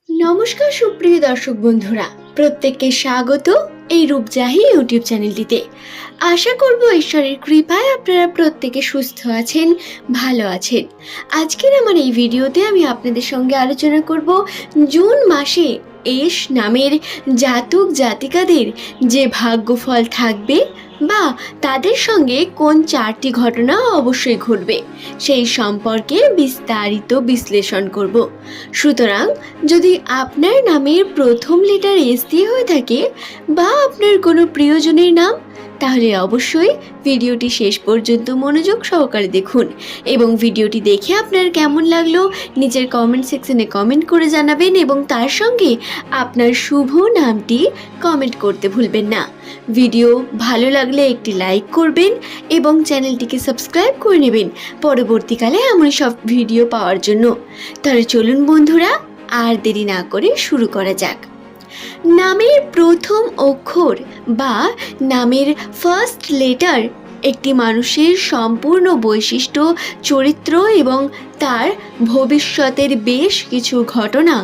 নমস্কার সুপ্রিয় দর্শক বন্ধুরা, প্রত্যেককে স্বাগত এই রূপজাহি ইউটিউব চ্যানেলটিতে। আশা করব ঈশ্বরের কৃপায় আপনারা প্রত্যেকে সুস্থ আছেন, ভালো আছেন। আজকের আমার এই ভিডিওতে আমি আপনাদের সঙ্গে আলোচনা করব জুন মাসে এস নামের জাতক জাতিকাদের যে ভাগ্যফল থাকবে বা তাদের সঙ্গে কোন 4টি ঘটনা অবশ্যই ঘটবে সেই সম্পর্কে বিস্তারিত বিশ্লেষণ করব। সুতরাং যদি আপনার নামের প্রথম লেটার এস দিয়ে হয়ে থাকে বা আপনার কোনো প্রিয়জনের নাম, তাহলে অবশ্যই ভিডিওটি শেষ পর্যন্ত মনোযোগ সহকারে দেখুন এবং ভিডিওটি দেখে আপনার কেমন লাগলো নিচের কমেন্ট সেকশনে কমেন্ট করে জানাবেন এবং তার সঙ্গে আপনার শুভ নামটি কমেন্ট করতে ভুলবেন না। ভিডিও ভালো লাগলে একটি লাইক করবেন এবং চ্যানেলটিকে সাবস্ক্রাইব করে নেবেন পরবর্তীকালে এমন সব ভিডিও পাওয়ার জন্য। তাহলে চলুন বন্ধুরা, আর দেরি না করে শুরু করা যাক। নামের প্রথম অক্ষর বা নামের ফার্স্ট লেটার একটি মানুষের সম্পূর্ণ বৈশিষ্ট্য, চরিত্র এবং তার ভবিষ্যতের বেশ কিছু ঘটনা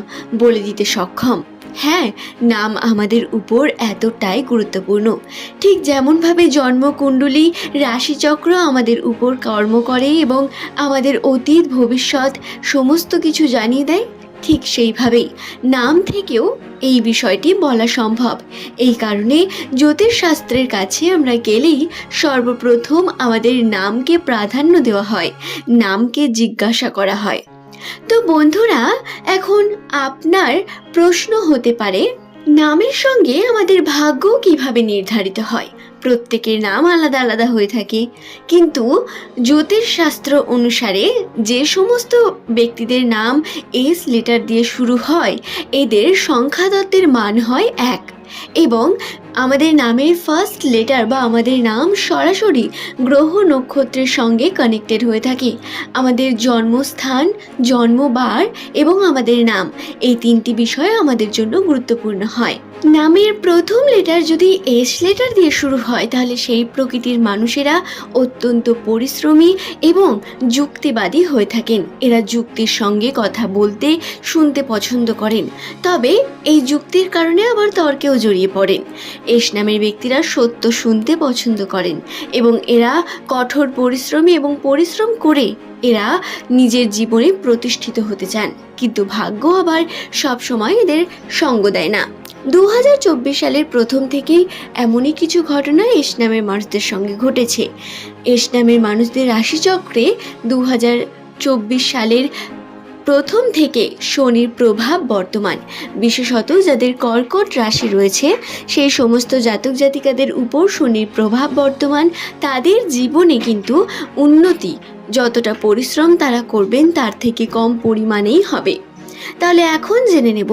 বলে দিতে সক্ষম। হ্যাঁ, নাম আমাদের উপর এতটাই গুরুত্বপূর্ণ। ঠিক যেমনভাবে জন্মকুণ্ডলী রাশিচক্র আমাদের উপর কর্ম করে এবং আমাদের অতীত ভবিষ্যৎ সমস্ত কিছু জানিয়ে দেয়, ঠিক সেইভাবেই নাম থেকেও এই বিষয়টি বলা সম্ভব। এই কারণে জ্যোতিষশাস্ত্রের কাছে আমরা গেলেই সর্বপ্রথম আমাদের নামকে প্রাধান্য দেওয়া হয়, নামকে জিজ্ঞাসা করা হয়। তো বন্ধুরা, এখন আপনার প্রশ্ন হতে পারে, নামের সঙ্গে আমাদের ভাগ্য কিভাবে নির্ধারিত হয়? প্রত্যেকের নাম আলাদা আলাদা হয়ে থাকে, কিন্তু জ্যোতিষশাস্ত্র অনুসারে যে সমস্ত ব্যক্তিদের নাম এস লেটার দিয়ে শুরু হয় এদের সংখ্যাতত্ত্বের মান হয় 1 এবং আমাদের নামের ফার্স্ট লেটার বা আমাদের নাম সরাসরি গ্রহ নক্ষত্রের সঙ্গে কানেক্টেড হয়ে থাকে। আমাদের জন্মস্থান, জন্মবার এবং আমাদের নাম, এই 3টি বিষয় আমাদের জন্য গুরুত্বপূর্ণ হয়। নামের প্রথম লেটার যদি এস লেটার দিয়ে শুরু হয় তাহলে সেই প্রকৃতির মানুষেরা অত্যন্ত পরিশ্রমী এবং যুক্তিবাদী হয়ে থাকেন। এরা যুক্তির সঙ্গে কথা বলতে, শুনতে পছন্দ করেন, তবে এই যুক্তির কারণে আবার তর্কেও জড়িয়ে পড়েন। এস নামের ব্যক্তিরা সত্য শুনতে পছন্দ করেন এবং এরা কঠোর পরিশ্রমী এবং পরিশ্রম করে এরা নিজের জীবনে প্রতিষ্ঠিত হতে চান, কিন্তু ভাগ্য আবার সবসময় এদের সঙ্গ দেয় না। 2024 সালের প্রথম থেকেই এমনই কিছু ঘটনা এস নামের মানুষদের সঙ্গে ঘটেছে। এস নামের মানুষদের রাশিচক্রে 2024 সালের প্রথম থেকে শনির প্রভাব বর্তমান। বিশেষত যাদের কর্কট রাশি রয়েছে সেই সমস্ত জাতক জাতিকাদের উপর শনির প্রভাব বর্তমান। তাদের জীবনে কিন্তু উন্নতি, যতটা পরিশ্রম তারা করবেন তার থেকে কম পরিমাণেই হবে। তাহলে এখন জেনে নেব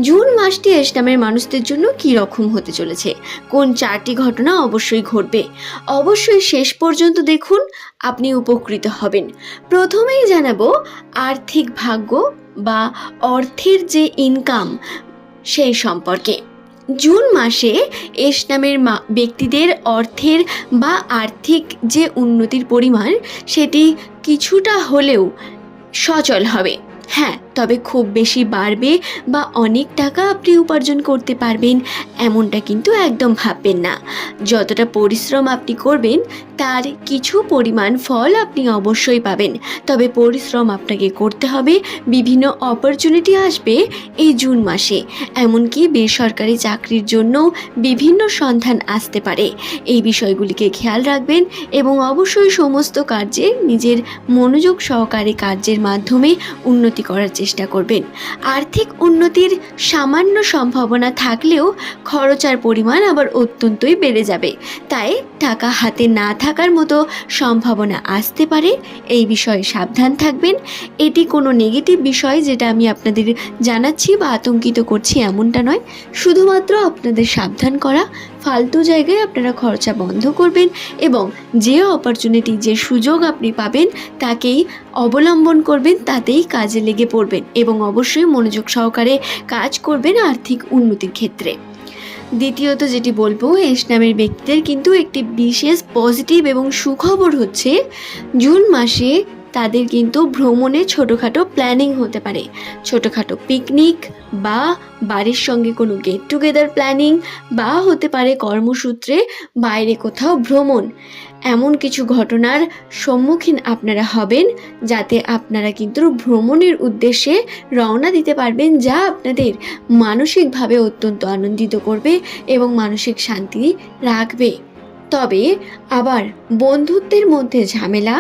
জুন মাসটি এস নামের মানুষদের জন্য কী রকম হতে চলেছে, কোন 4টি ঘটনা অবশ্যই ঘটবে। অবশ্যই শেষ পর্যন্ত দেখুন, আপনি উপকৃত হবেন। প্রথমেই জানাবো আর্থিক ভাগ্য বা অর্থের যে ইনকাম সেই সম্পর্কে। জুন মাসে এস নামের ব্যক্তিদের অর্থের বা আর্থিক যে উন্নতির পরিমাণ সেটি কিছুটা হলেও সচল হবে। হ্যাঁ, তবে খুব বেশি বাড়বে বা অনেক টাকা আপনি উপার্জন করতে পারবেন এমনটা কিন্তু একদম ভাববেন না। যতটা পরিশ্রম আপনি করবেন তার কিছু পরিমাণ ফল আপনি অবশ্যই পাবেন, তবে পরিশ্রম আপনাকে করতে হবে। বিভিন্ন অপরচুনিটি আসবে এই জুন মাসে, এমনকি বেসরকারি চাকরির জন্য বিভিন্ন সন্ধান আসতে পারে। এই বিষয়গুলিকে খেয়াল রাখবেন এবং অবশ্যই সমস্ত কার্যে নিজের মনোযোগ সহকারে কার্যের মাধ্যমে উন্নতি করার চেষ্টা করবেন। আর্থিক উন্নতির সামান্য সম্ভাবনা থাকলেও খরচার পরিমাণ আবার অত্যন্তই বেড়ে যাবে, তাই টাকা হাতে না থাকার মতো সম্ভাবনা আসতে পারে। এই বিষয়ে সাবধান থাকবেন। এটি কোনো নেগেটিভ বিষয় যেটা আমি আপনাদের জানাচ্ছি বা আতঙ্কিত করছি এমনটা নয়, শুধুমাত্র আপনাদের সাবধান করা। ফালতু জায়গায় আপনারা খরচা বন্ধ করবেন এবং যে অপরচুনিটি, যে সুযোগ আপনি পাবেন তাকেই অবলম্বন করবেন, তাতেই কাজে লেগে পড়বেন এবং অবশ্যই মনোযোগ সহকারে কাজ করবেন আর্থিক উন্নতির ক্ষেত্রে। দ্বিতীয়ত যেটি বলবো, এস নামের ব্যক্তিদের কিন্তু একটি বিশেষ পজিটিভ এবং সুখবর হচ্ছে জুন মাসে তাদের কিন্তু ভ্রমণে ছোটোখাটো প্ল্যানিং হতে পারে, ছোটোখাটো পিকনিক বা বাড়ির সঙ্গে কোনো গেট টুগেদার প্ল্যানিং, বা হতে পারে কর্মসূত্রে বাইরে কোথাও ভ্রমণ। এমন কিছু ঘটনার সম্মুখীন আপনারা হবেন যাতে আপনারা কিন্তু ভ্রমণের উদ্দেশ্যে রওনা দিতে পারবেন, যা আপনাদের মানসিকভাবে অত্যন্ত আনন্দিত করবে এবং মানসিক শান্তি রাখবে। তবে আবার বন্ধুত্বের মধ্যে ঝামেলা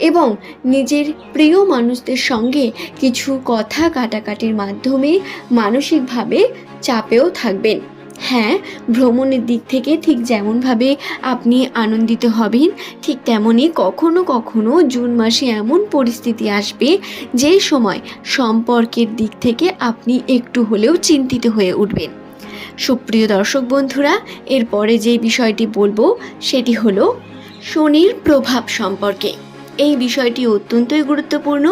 এবং নিজের প্রিয় মানুষদের সঙ্গে কিছু কথা কাটাকাটির মাধ্যমে মানসিকভাবে চাপেও থাকবেন। হ্যাঁ, ভ্রমণের দিক থেকে ঠিক যেমনভাবে আপনি আনন্দিত হবেন, ঠিক তেমনই কখনো কখনো জুন মাসে এমন পরিস্থিতি আসবে যে সময় সম্পর্কের দিক থেকে আপনি একটু হলেও চিন্তিত হয়ে উঠবেন। সুপ্রিয় দর্শক বন্ধুরা, এরপরে যে বিষয়টি বলবো সেটি হলো শনির প্রভাব সম্পর্কে। এই বিষয়টি অত্যন্তই গুরুত্বপূর্ণ,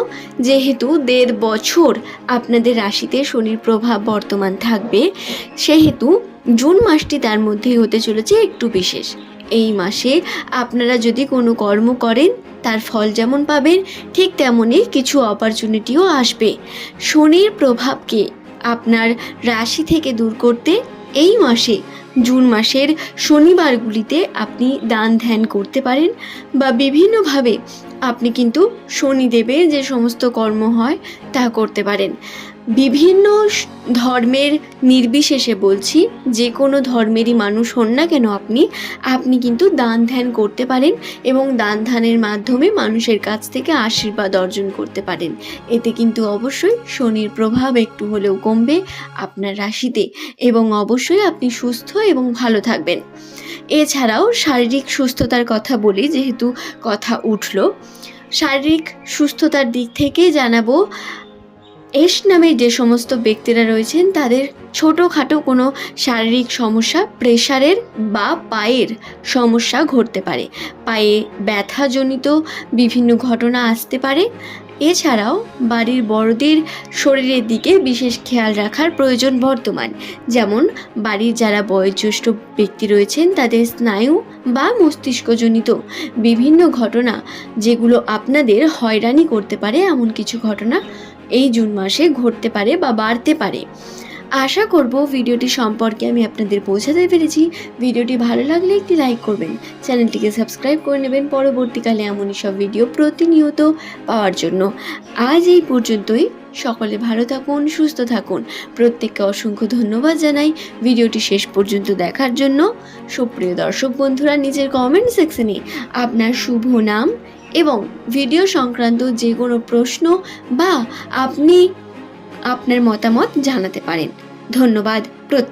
যেহেতু 1.5 বছর আপনাদের রাশিতে শনির প্রভাব বর্তমান থাকবে, সেহেতু জুন মাসটি তার মধ্যেই হতে চলেছে একটু বিশেষ। এই মাসে আপনারা যদি কোনো কর্ম করেন তার ফল যেমন পাবেন, ঠিক তেমনই কিছু অপরচুনিটিও আসবে। শনির প্রভাবকে আপনার রাশি থেকে দূর করতে এই মাসে, জুন মাসের শনিবারগুলিতে আপনি দান ধ্যান করতে পারেন, বা বিভিন্নভাবে আপনি কিন্তু শনিদেবের যে সমস্ত কর্ম হয় তা করতে পারেন। বিভিন্ন ধর্মের নির্বিশেষে বলছি, যে কোনো ধর্মেরই মানুষ হন না কেন আপনি কিন্তু দান ধ্যান করতে পারেন এবং দান ধ্যানের মাধ্যমে মানুষের কাছ থেকে আশীর্বাদ অর্জন করতে পারেন। এতে কিন্তু অবশ্যই শনির প্রভাব একটু হলেও কমবে আপনার রাশিতে, এবং অবশ্যই আপনি সুস্থ এবং ভালো থাকবেন। এছাড়াও শারীরিক সুস্থতার কথা বলি, যেহেতু কথা উঠলো, শারীরিক সুস্থতার দিক থেকে জানাবো, এস নামে যে সমস্ত ব্যক্তিরা রয়েছেন তাদের ছোটোখাটো কোনো শারীরিক সমস্যা, প্রেশারের বা পায়ের সমস্যা ঘটতে পারে, পায়ে ব্যথাজনিত বিভিন্ন ঘটনা আসতে পারে। এছাড়াও বাড়ির বড়দের শরীরের দিকে বিশেষ খেয়াল রাখার প্রয়োজন বর্তমান, যেমন বাড়ির যারা বয়োজ্যেষ্ঠ ব্যক্তি রয়েছেন তাদের স্নায়ু বা মস্তিষ্কজনিত বিভিন্ন ঘটনা, যেগুলো আপনাদের হয়রানি করতে পারে, এমন কিছু ঘটনা এই জুন মাসে ঘটতে পারে বা বাড়তে পারে। আশা করব ভিডিওটি সম্পর্কে আমি আপনাদের বোঝাতে পেরেছি। ভিডিওটি ভালো লাগলে একটি লাইক করবেন, চ্যানেলটিকে সাবস্ক্রাইব করে নেবেন পরবর্তীকালে এমনই সব ভিডিও প্রতিনিয়ত পাওয়ার জন্য। আজ এই পর্যন্তই। সকলে ভালো থাকুন, সুস্থ থাকুন। প্রত্যেককে অসংখ্য ধন্যবাদ জানাই ভিডিওটি শেষ পর্যন্ত দেখার জন্য। সুপ্রিয় দর্শক বন্ধুরা, নিজের কমেন্ট সেকশনে আপনার শুভ নাম এবং ভিডিও সংক্রান্ত যে কোনো প্রশ্ন বা আপনি আপনার মতামত জানাতে পারেন। ধন্যবাদ প্রত্যেক।